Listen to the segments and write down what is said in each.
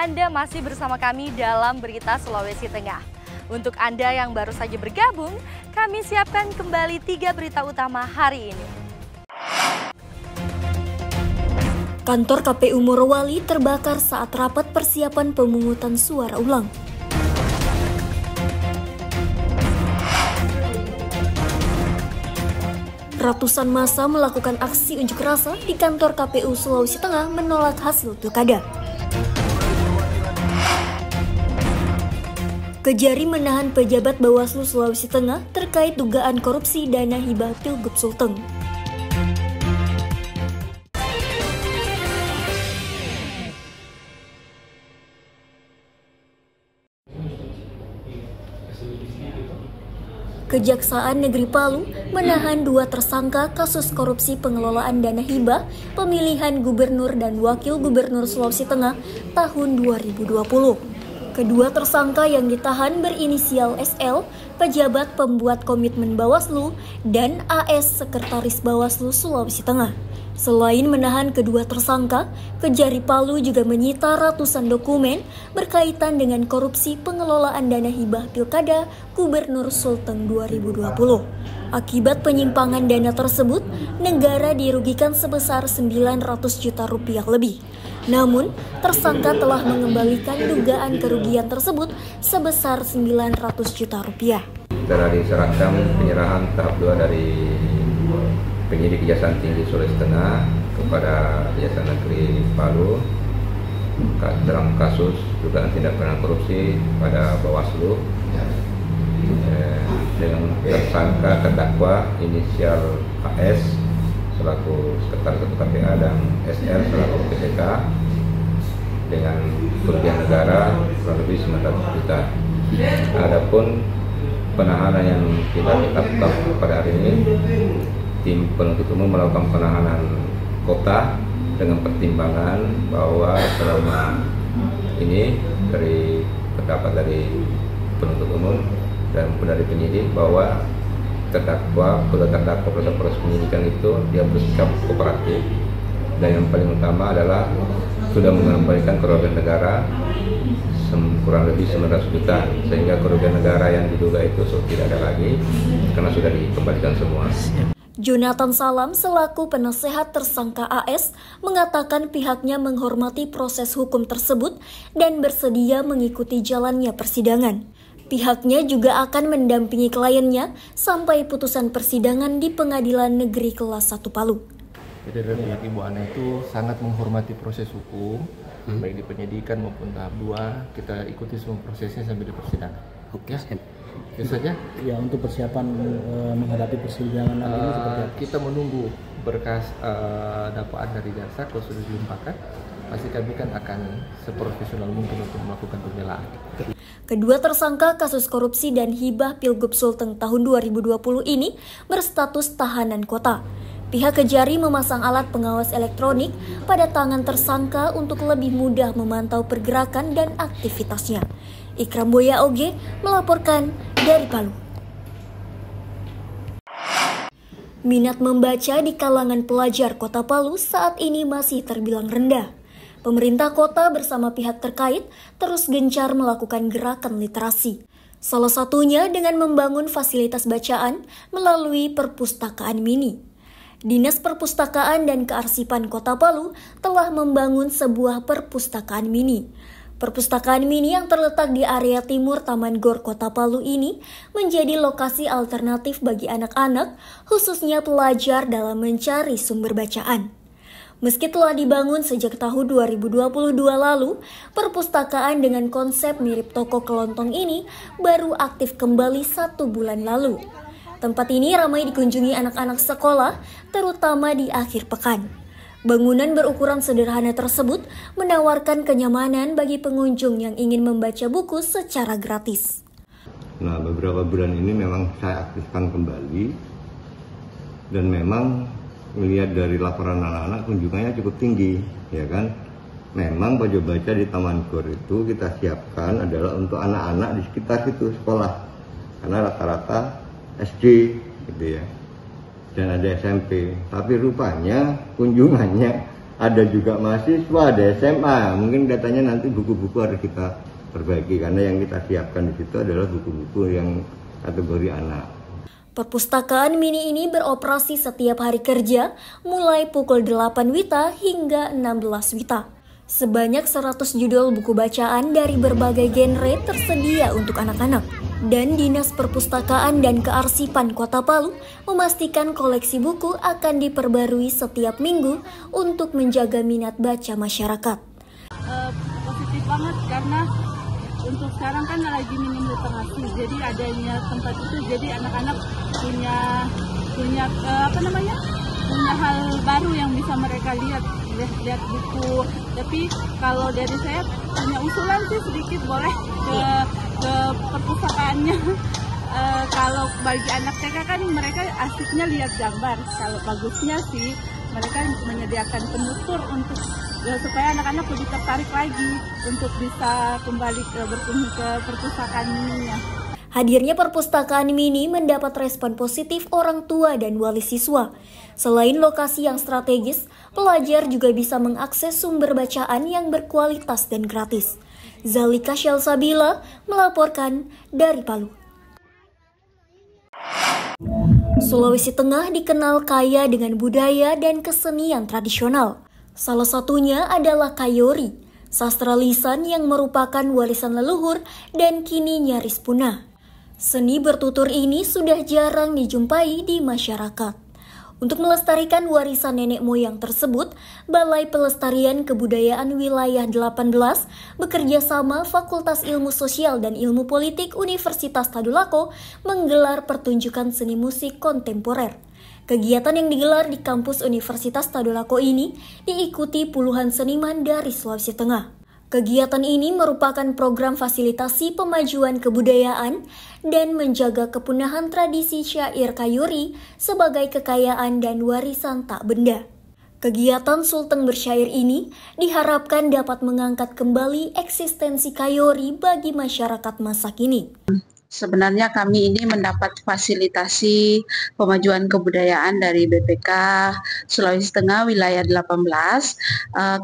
Anda masih bersama kami dalam Berita Sulawesi Tengah. Untuk Anda yang baru saja bergabung, kami siapkan kembali 3 berita utama hari ini. Kantor KPU Morowali terbakar saat rapat persiapan pemungutan suara ulang. Ratusan massa melakukan aksi unjuk rasa di kantor KPU Sulawesi Tengah menolak hasil pilkada. Kejari menahan pejabat Bawaslu Sulawesi Tengah terkait dugaan korupsi dana hibah Pilgub Sulteng. Kejaksaan Negeri Palu menahan 2 tersangka kasus korupsi pengelolaan dana hibah pemilihan gubernur dan wakil gubernur Sulawesi Tengah tahun 2020. Kedua tersangka yang ditahan berinisial SL, pejabat pembuat komitmen Bawaslu, dan AS, sekretaris Bawaslu Sulawesi Tengah. Selain menahan kedua tersangka, Kejari Palu juga menyita ratusan dokumen berkaitan dengan korupsi pengelolaan dana hibah Pilkada Gubernur Sulteng 2020. Akibat penyimpangan dana tersebut, negara dirugikan sebesar 900 juta rupiah lebih. Namun, tersangka telah mengembalikan dugaan kerugian tersebut sebesar 900 juta rupiah. Setelah diserahkan penyerahan tahap 2 dari penyidik Kejaksaan Tinggi Sulawesi Tengah kepada Kejaksaan Negeri Palu dalam kasus dugaan tindak pidana korupsi pada Bawaslu dengan tersangka terdakwa inisial AS selaku sekretaris ketua KPA dan SR selaku PTK dengan kerugian negara kurang lebih 900 juta. Adapun penahanan yang kita tetapkan pada hari ini, tim penuntut umum melakukan penahanan kota dengan pertimbangan bahwa selama ini dari pendapat dari penuntut umum dan dari penyidik bahwa terdakwa proses penyidikan itu dia bersikap kooperatif, dan yang paling utama adalah sudah mengembalikan kerugian negara kurang lebih 900 juta, sehingga kerugian negara yang diduga itu tidak ada lagi karena sudah dikembalikan semua. Jonathan Salam selaku penasehat tersangka AS mengatakan pihaknya menghormati proses hukum tersebut dan bersedia mengikuti jalannya persidangan. Pihaknya juga akan mendampingi kliennya sampai putusan persidangan di Pengadilan Negeri Kelas 1 Palu. Jadi dari pihak Ibu Ana itu sangat menghormati proses hukum, baik di penyidikan maupun tahap 2, kita ikuti semua prosesnya sampai di persidangan. Oke. Itu saja. Ya, untuk persiapan menghadapi persidangan nanti seperti apa? Kita menunggu berkas dakwaan dari jaksa. Kalau sudah dilimpahkan, pasti kami kan akan seprofesional mungkin untuk melakukan pembelaan. Kedua tersangka kasus korupsi dan hibah Pilgub Sulteng tahun 2020 ini berstatus tahanan kota. Pihak Kejari memasang alat pengawas elektronik pada tangan tersangka untuk lebih mudah memantau pergerakan dan aktivitasnya. Ikram Boya Oge melaporkan dari Palu. Minat membaca di kalangan pelajar Kota Palu saat ini masih terbilang rendah. Pemerintah kota bersama pihak terkait terus gencar melakukan gerakan literasi. Salah satunya dengan membangun fasilitas bacaan melalui perpustakaan mini. Dinas Perpustakaan dan Kearsipan Kota Palu telah membangun sebuah perpustakaan mini. Perpustakaan mini yang terletak di area timur Taman Gor Kota Palu ini menjadi lokasi alternatif bagi anak-anak, khususnya pelajar dalam mencari sumber bacaan. Meski telah dibangun sejak tahun 2022 lalu, perpustakaan dengan konsep mirip toko kelontong ini baru aktif kembali 1 bulan lalu. Tempat ini ramai dikunjungi anak-anak sekolah, terutama di akhir pekan. Bangunan berukuran sederhana tersebut menawarkan kenyamanan bagi pengunjung yang ingin membaca buku secara gratis. Nah, beberapa bulan ini memang saya aktifkan kembali, dan memang melihat dari laporan anak-anak kunjungannya cukup tinggi, ya kan? Memang pojok baca di Taman Gor itu kita siapkan adalah untuk anak-anak di sekitar situ sekolah, karena rata-rata SD gitu ya, dan ada SMP. Tapi rupanya kunjungannya ada juga mahasiswa, ada SMA. Mungkin datanya nanti buku-buku harus kita perbaiki karena yang kita siapkan di situ adalah buku-buku yang kategori anak. Perpustakaan mini ini beroperasi setiap hari kerja mulai pukul 8 WITA hingga 16 WITA. Sebanyak 100 judul buku bacaan dari berbagai genre tersedia untuk anak-anak. Dan Dinas Perpustakaan dan Kearsipan Kota Palu memastikan koleksi buku akan diperbarui setiap minggu untuk menjaga minat baca masyarakat. Positif banget karena untuk sekarang kan lagi minim literasi, jadi adanya tempat itu jadi anak-anak punya hal baru yang bisa mereka lihat buku. Tapi kalau dari saya punya usulan sih sedikit, boleh ke perpustakaannya. Kalau bagi anak TK kan mereka asiknya lihat gambar. Kalau bagusnya sih mereka menyediakan penutur untuk supaya anak-anak lebih tertarik lagi untuk bisa kembali berkunjung ke perpustakaan mininya. Hadirnya perpustakaan mini mendapat respon positif orang tua dan wali siswa. Selain lokasi yang strategis, pelajar juga bisa mengakses sumber bacaan yang berkualitas dan gratis. Zalika Syalsabila melaporkan dari Palu. Sulawesi Tengah dikenal kaya dengan budaya dan kesenian tradisional. Salah satunya adalah Kayori, sastra lisan yang merupakan warisan leluhur dan kini nyaris punah. Seni bertutur ini sudah jarang dijumpai di masyarakat. Untuk melestarikan warisan nenek moyang tersebut, Balai Pelestarian Kebudayaan Wilayah 18 bekerja sama Fakultas Ilmu Sosial dan Ilmu Politik Universitas Tadulako menggelar pertunjukan seni musik kontemporer. Kegiatan yang digelar di kampus Universitas Tadulako ini diikuti puluhan seniman dari Sulawesi Tengah. Kegiatan ini merupakan program fasilitasi pemajuan kebudayaan dan menjaga kepunahan tradisi syair Kayori sebagai kekayaan dan warisan tak benda. Kegiatan Sulteng Bersyair ini diharapkan dapat mengangkat kembali eksistensi Kayori bagi masyarakat masa kini. Sebenarnya kami ini mendapat fasilitasi pemajuan kebudayaan dari BPK Sulawesi Tengah wilayah 18.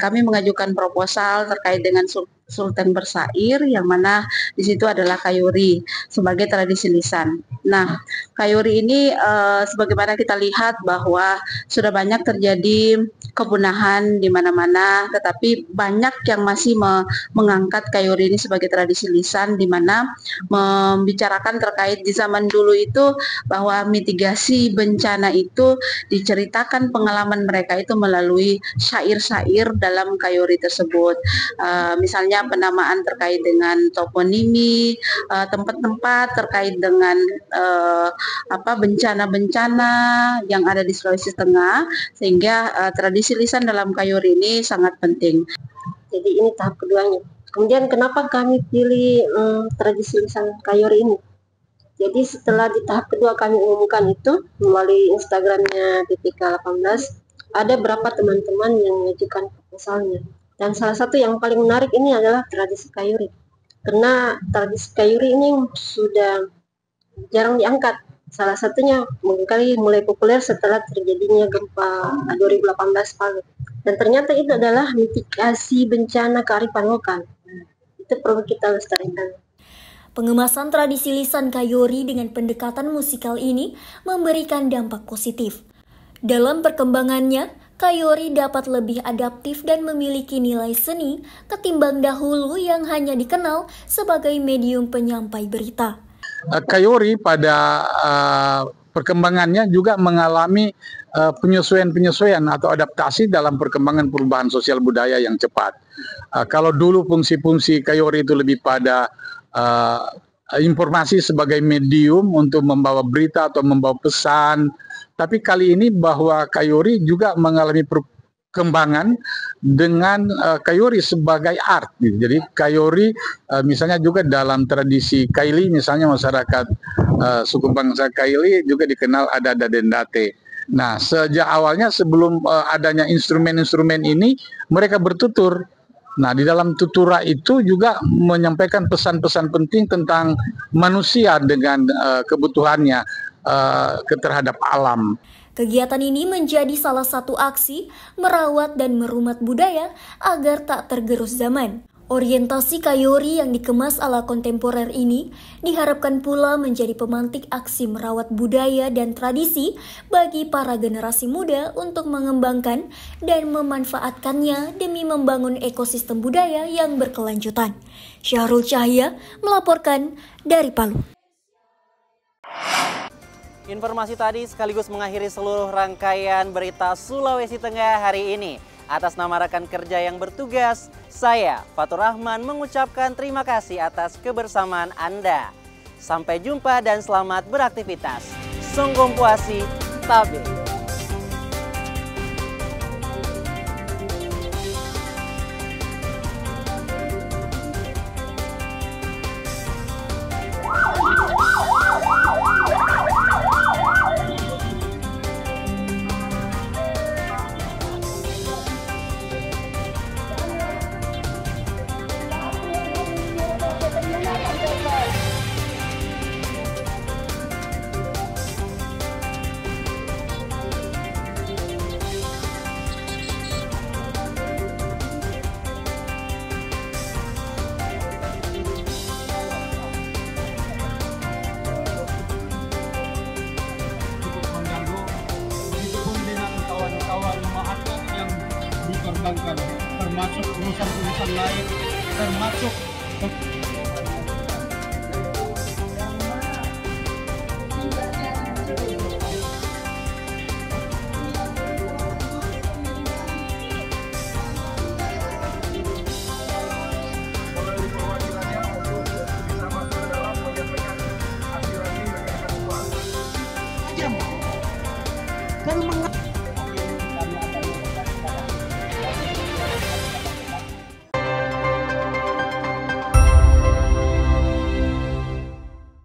Kami mengajukan proposal terkait dengan Sulteng Bersair yang mana di situ adalah Kayori sebagai tradisi lisan. Nah, Kayori ini sebagaimana kita lihat bahwa sudah banyak terjadi kepunahan di mana-mana, tetapi banyak yang masih mengangkat Kayori ini sebagai tradisi lisan, di mana membicarakan terkait di zaman dulu itu bahwa mitigasi bencana itu diceritakan pengalaman mereka itu melalui syair-syair dalam Kayori tersebut. Misalnya penamaan terkait dengan toponimi, tempat-tempat terkait dengan bencana-bencana yang ada di Sulawesi Tengah, sehingga tradisi lisan dalam Kayori ini sangat penting. Jadi ini tahap keduanya. Kemudian kenapa kami pilih tradisi lisan Kayori ini? Jadi setelah di tahap kedua kami umumkan itu melalui Instagramnya BPK 18, ada berapa teman-teman yang mengajukan proposalnya. Dan salah satu yang paling menarik ini adalah tradisi Kayori. Karena tradisi Kayori ini sudah jarang diangkat. Salah satunya mungkin mulai populer setelah terjadinya gempa 2018 Palu. Dan ternyata itu adalah mitigasi bencana kearifan lokal. Itu perlu kita lestarikan. Pengemasan tradisi lisan Kayori dengan pendekatan musikal ini memberikan dampak positif. Dalam perkembangannya, Kayori dapat lebih adaptif dan memiliki nilai seni ketimbang dahulu yang hanya dikenal sebagai medium penyampai berita. Kayori pada perkembangannya juga mengalami penyesuaian-penyesuaian atau adaptasi dalam perkembangan perubahan sosial budaya yang cepat. Kalau dulu fungsi-fungsi Kayori itu lebih pada informasi sebagai medium untuk membawa berita atau membawa pesan, tapi kali ini bahwa Kayori juga mengalami perkembangan dengan Kayori sebagai art. Jadi Kayori misalnya juga dalam tradisi Kaili, misalnya masyarakat suku bangsa Kaili juga dikenal ada Dadendate. Nah, sejak awalnya sebelum adanya instrumen-instrumen ini, mereka bertutur. Nah, di dalam tutura itu juga menyampaikan pesan-pesan penting tentang manusia dengan kebutuhannya terhadap alam. Kegiatan ini menjadi salah satu aksi merawat dan merumat budaya agar tak tergerus zaman. Orientasi Kayori yang dikemas ala kontemporer ini diharapkan pula menjadi pemantik aksi merawat budaya dan tradisi bagi para generasi muda untuk mengembangkan dan memanfaatkannya demi membangun ekosistem budaya yang berkelanjutan. Syahrul Cahya melaporkan dari Palu. Informasi tadi sekaligus mengakhiri seluruh rangkaian berita Sulawesi Tengah hari ini. Atas nama rekan kerja yang bertugas, saya Fatur Rahman mengucapkan terima kasih atas kebersamaan Anda. Sampai jumpa dan selamat beraktivitas. Songgong puasi, tabe. Termasuk urusan-urusan lain, termasuk kalau